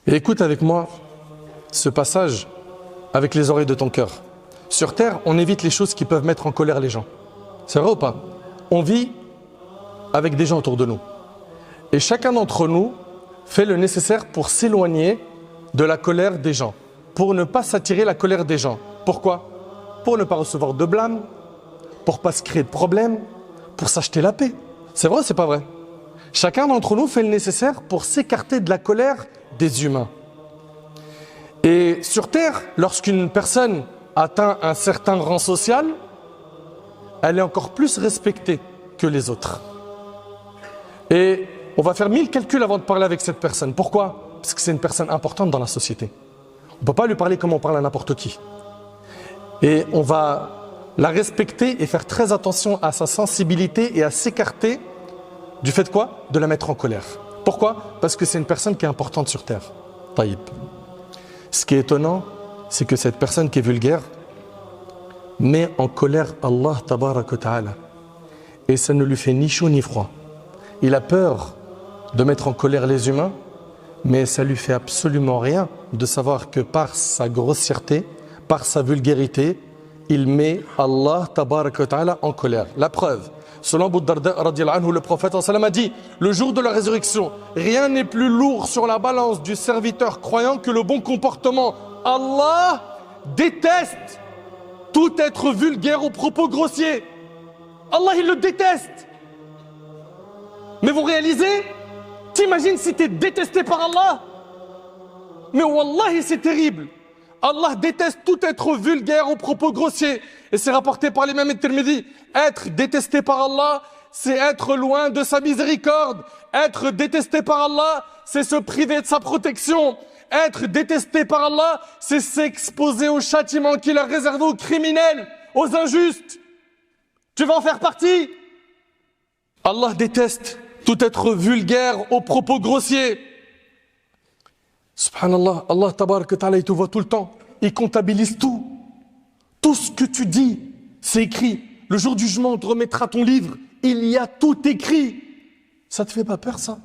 Et écoute avec moi ce passage avec les oreilles de ton cœur. Sur terre, on évite les choses qui peuvent mettre en colère les gens. C'est vrai ou pas? On vit avec des gens autour de nous. Et chacun d'entre nous fait le nécessaire pour s'éloigner de la colère des gens, pour ne pas s'attirer la colère des gens. Pourquoi? Pour ne pas recevoir de blâme, pour ne pas se créer de problèmes, pour s'acheter la paix. C'est vrai ou c'est pas vrai? Chacun d'entre nous fait le nécessaire pour s'écarter de la colère des humains. Et sur terre, lorsqu'une personne atteint un certain rang social, elle est encore plus respectée que les autres. Et on va faire 1000 calculs avant de parler avec cette personne. Pourquoi? Parce que c'est une personne importante dans la société. On ne peut pas lui parler comme on parle à n'importe qui. Et on va la respecter et faire très attention à sa sensibilité et à s'écarter du fait quoi? De la mettre en colère. Pourquoi? Parce que c'est une personne qui est importante sur terre. Taïb. Ce qui est étonnant, c'est que cette personne qui est vulgaire met en colère Allah tabaraka wa ta'ala. Et ça ne lui fait ni chaud ni froid. Il a peur de mettre en colère les humains, mais ça lui fait absolument rien de savoir que par sa grossièreté, par sa vulgarité, il met Allah tabaraka wa ta'ala en colère. La preuve, selon Abu Darda radiyallahu anhu, le prophète a dit, le jour de la résurrection, rien n'est plus lourd sur la balance du serviteur croyant que le bon comportement. Allah déteste tout être vulgaire aux propos grossiers. Allah, il le déteste. Mais vous réalisez? T'imagines si tu es détesté par Allah? Mais wallahi, c'est terrible. Allah déteste tout être vulgaire aux propos grossiers. Et c'est rapporté par l'imam At-Tirmidhi. Être détesté par Allah, c'est être loin de sa miséricorde. Être détesté par Allah, c'est se priver de sa protection. Être détesté par Allah, c'est s'exposer au châtiment qu'il a réservé aux criminels, aux injustes. Tu vas en faire partie? Allah déteste tout être vulgaire aux propos grossiers. Subhanallah, Allah tabaraka ta'ala, il te voit tout le temps. Il comptabilise tout. Tout ce que tu dis, c'est écrit. Le jour du jugement, on te remettra ton livre. Il y a tout écrit. Ça te fait pas peur, ça?